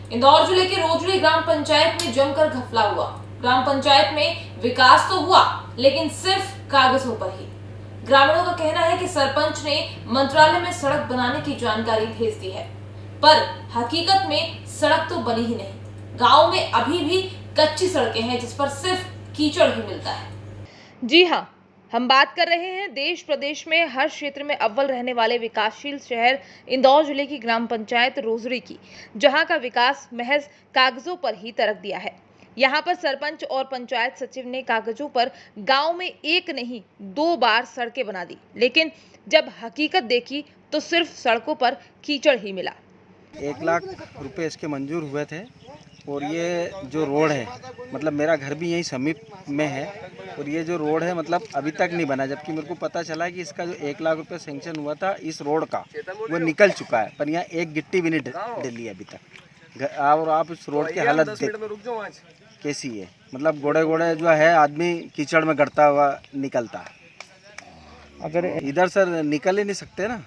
इंदौर जिले के रोजड़ी ग्राम पंचायत में जमकर घपला हुआ। ग्राम पंचायत में विकास तो हुआ, लेकिन सिर्फ कागजों पर ही। ग्रामीणों का कहना है कि सरपंच ने मंत्रालय में सड़क बनाने की जानकारी भेज दी है, पर हकीकत में सड़क तो बनी ही नहीं। गांव में अभी भी कच्ची सड़कें हैं, जिस पर सिर्फ कीचड़ ही मिलता है। जी हाँ, हम बात कर रहे हैं देश प्रदेश में हर क्षेत्र में अव्वल रहने वाले विकासशील शहर इंदौर जिले की ग्राम पंचायत रोजड़ी की, जहां का विकास महज कागजों पर ही तरक दिया है। यहां पर सरपंच और पंचायत सचिव ने कागजों पर गांव में एक नहीं 2 बार सड़कें बना दी, लेकिन जब हकीकत देखी तो सिर्फ सड़कों पर कीचड़ ही मिला। 1 लाख रुपए इसके मंजूर हुए थे और ये जो रोड है, मतलब मेरा घर भी यहीं समीप में है और ये जो रोड है मतलब अभी तक नहीं बना, जबकि मेरे को पता चला कि इसका जो 1 लाख रुपए सेंक्शन हुआ था इस रोड का वो निकल चुका है, पर यहाँ एक गिट्टी भी नहीं डली अभी तक। और आप इस रोड की हालत कैसी है, मतलब गोड़े गोड़े जो है आदमी कीचड़ में गड़ता हुआ निकलता है। अगर इधर सर निकल ही नहीं सकते ना,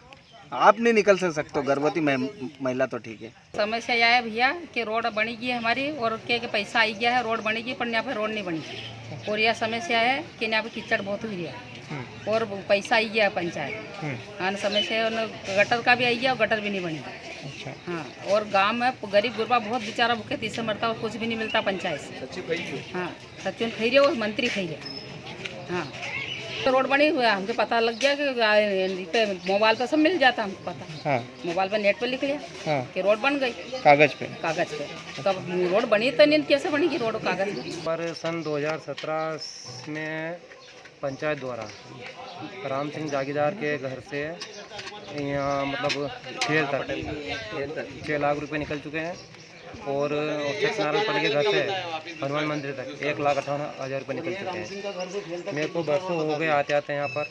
आप नहीं निकल सकते, गर्भवती महिला तो ठीक है। समस्या यह है भैया कि रोड बनेगी है हमारी और के पैसा आई गया है, रोड बनेगी पर यहाँ पे रोड नहीं बनी। और यह समस्या है कि यहाँ पे कीचड़ बहुत हुई है और पैसा आई गया है पंचायत। हाँ, समस्या है, गटर का भी आई गया और गटर भी नहीं बनी। अच्छा। हाँ, और गांव में गरीब गुरबा बहुत बेचारा भूखे तीसरे मरता और कुछ भी नहीं मिलता पंचायत से। हाँ, सचिन खई रहे और मंत्री खई रहे। हाँ, तो रोड बनी हुआ है, हमको पता लग गया कि मोबाइल पर सब मिल जाता हमको पता। हाँ। मोबाइल पर नेट पर लिख लिया। हाँ। कि रोड बन गई कागज पे। तब रोड बनी तो नहीं, कैसे बनेगी रोड कागज पे? पर सन 2017 में पंचायत द्वारा राम सिंह जागीरदार के घर से यहाँ मतलब खेल तक 6 लाख रुपए निकल चुके हैं और सत्यनारायण पल्ली के घर से हनुमान मंदिर तक 1,58,000 रुपये निकल चुके हैं। मेरे को बरसों हो गए आते आते यहाँ पर,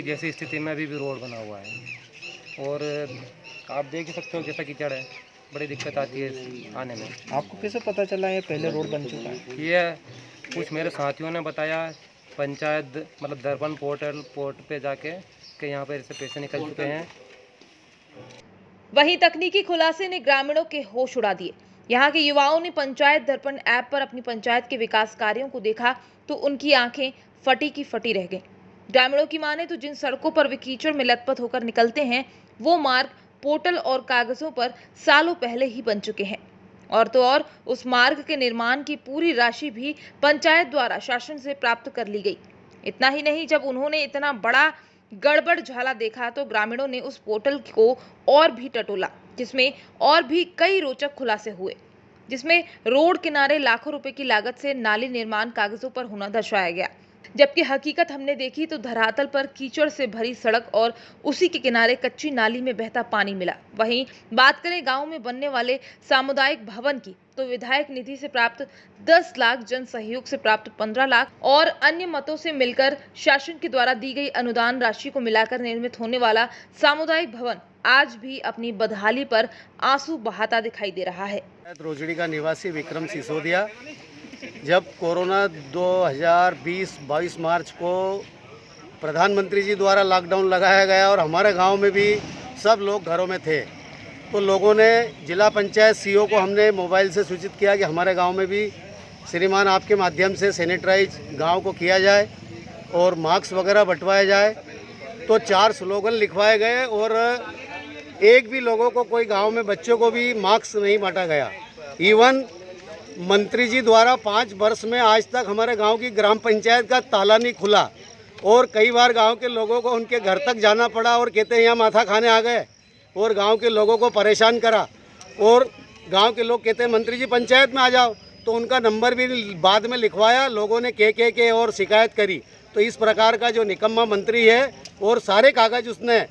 जैसी स्थिति में अभी भी रोड बना हुआ है और आप देख ही सकते हो कैसा कीचड़ है, बड़ी दिक्कत आती है आने में। आपको कैसे पता चला ये पहले रोड बन चुका है? ये कुछ मेरे साथियों ने बताया, पंचायत मतलब दर्पण पोर्ट पे जाके कि यहाँ पर इससे पैसे निकल चुके हैं। वहीं तकनीकी खुलासे ने ग्रामीणों के होश उड़ा दिए। यहाँ के युवाओं ने पंचायत दर्पण ऐप पर अपनी पंचायत के विकास कार्यों को देखा तो उनकी आंखें फटी की फटी रह गईं। ग्रामीणों की माने तो जिन सड़कों पर वे कीचड़ में लथपथ होकर निकलते हैं, वो मार्ग पोर्टल और कागजों पर सालों पहले ही बन चुके हैं। और तो और उस मार्ग के निर्माण की पूरी राशि भी पंचायत द्वारा शासन से प्राप्त कर ली गई। इतना ही नहीं, जब उन्होंने इतना बड़ा गड़बड़ झाला देखा तो ग्रामीणों ने उस पोर्टल को और भी टटोला, जिसमें और भी कई रोचक खुलासे हुए, जिसमें रोड किनारे लाखों रुपए की लागत से नाली निर्माण कागजों पर होना दर्शाया गया, जबकि हकीकत हमने देखी तो धरातल पर कीचड़ से भरी सड़क और उसी के किनारे कच्ची नाली में बहता पानी मिला। वहीं बात करें गांव में बनने वाले सामुदायिक भवन की, तो विधायक निधि से प्राप्त 10 लाख, जन सहयोग से प्राप्त 15 लाख और अन्य मतों से मिलकर शासन के द्वारा दी गई अनुदान राशि को मिलाकर निर्मित होने वाला सामुदायिक भवन आज भी अपनी बदहाली पर आंसू बहाता दिखाई दे रहा है। रोजड़ी का निवासी विक्रम सिसोदिया, जब कोरोना 2020-22 मार्च को प्रधानमंत्री जी द्वारा लॉकडाउन लगाया गया और हमारे गांव में भी सब लोग घरों में थे, तो लोगों ने जिला पंचायत सीईओ को हमने मोबाइल से सूचित किया कि हमारे गांव में भी श्रीमान आपके माध्यम से सैनिटाइज गांव को किया जाए और मास्क वगैरह बंटवाया जाए। तो 4 स्लोगन लिखवाए गए और एक भी लोगों को, कोई गांव में बच्चों को भी मास्क नहीं बांटा गया। इवन मंत्री जी द्वारा 5 वर्ष में आज तक हमारे गांव की ग्राम पंचायत का ताला नहीं खुला और कई बार गांव के लोगों को उनके घर तक जाना पड़ा और कहते हैं यहाँ माथा खाने आ गए और गांव के लोगों को परेशान करा। और गांव के लोग कहते हैं मंत्री जी पंचायत में आ जाओ, तो उनका नंबर भी बाद में लिखवाया, लोगों ने के और शिकायत करी। तो इस प्रकार का जो निकम्मा मंत्री है और सारे कागज उसने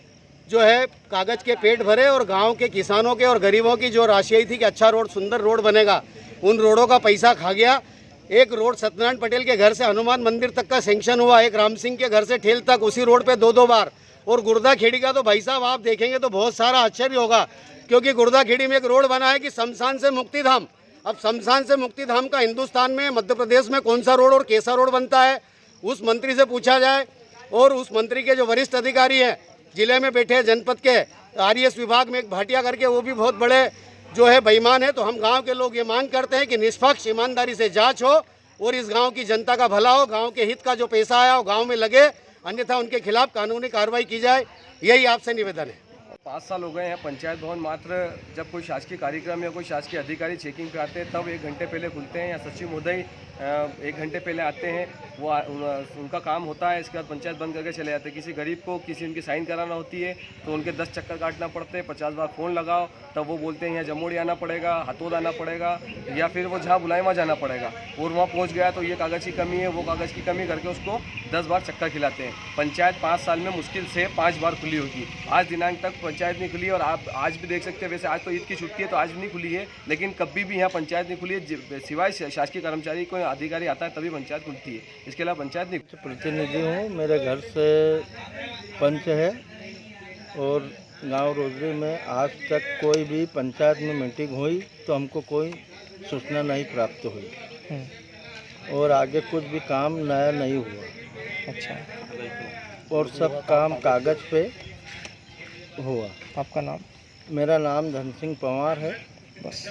जो है कागज के पेट भरे और गांव के किसानों के और गरीबों की जो राशि आई थी कि अच्छा रोड, सुंदर रोड बनेगा, उन रोडों का पैसा खा गया। एक रोड सत्यनारायण पटेल के घर से हनुमान मंदिर तक का सेंक्शन हुआ, एक राम सिंह के घर से ठेल तक उसी रोड पे 2-2 बार। और गुर्दा खेड़ी का तो भाई साहब आप देखेंगे तो बहुत सारा आश्चर्य होगा, क्योंकि गुर्दा खेड़ी में एक रोड बना है कि शमशान से मुक्तिधाम। अब शमशान से मुक्तिधाम का हिंदुस्तान में, मध्य प्रदेश में कौन सा रोड और कैसा रोड बनता है, उस मंत्री से पूछा जाए। और उस मंत्री के जो वरिष्ठ अधिकारी हैं, जिले में बैठे जनपद के RES विभाग में एक भाटिया करके, वो भी बहुत बड़े जो है बेईमान है। तो हम गांव के लोग ये मांग करते हैं कि निष्पक्ष ईमानदारी से जांच हो और इस गांव की जनता का भला हो, गांव के हित का जो पैसा आया वो गांव में लगे, अन्यथा उनके खिलाफ कानूनी कार्रवाई की जाए। यही आपसे निवेदन है। 5 साल हो गए हैं पंचायत भवन मात्र जब कोई शासकीय कार्यक्रम या कोई शासकीय अधिकारी चेकिंग पे आते हैं तब 1 घंटे पहले खुलते हैं या सचिव महोदय 1 घंटे पहले आते हैं, वो उनका काम होता है। इसके बाद पंचायत बंद करके चले जाते हैं। किसी गरीब को किसी उनकी साइन कराना होती है तो उनके 10 चक्कर काटना पड़ते हैं, 50 बार फ़ोन लगाओ तब वो बोलते हैं यहाँ जमोड़ी आना पड़ेगा, हथोद आना पड़ेगा, या फिर वो जहाँ बुलाए वहाँ जाना पड़ेगा। और वहाँ पहुँच गया तो ये कागज़ की कमी है, वो कागज़ की कमी करके उसको 10 बार चक्कर खिलाते हैं। पंचायत 5 साल में मुश्किल से 5 बार खुली होगी। आज दिनांक तक पंचायत नहीं खुली और आप आज भी देख सकते हैं। वैसे आज तो ईद की छुट्टी है तो आज भी नहीं खुली है, लेकिन कभी भी यहाँ पंचायत नहीं खुली है। सिवाय शासकीय कर्मचारी कोई अधिकारी आता है तभी पंचायत खुलती है, इसके अलावा पंचायत नहीं। प्रतिनिधि हूँ, मेरे घर से पंच है और गांव रोजरी में आज तक कोई भी पंचायत में मीटिंग हुई तो हमको कोई सूचना नहीं प्राप्त हुई और आगे कुछ भी काम नया नहीं हुआ। अच्छा, और सब काम कागज़ पे हुआ। आपका नाम? मेरा नाम धन सिंह पवार है। बस।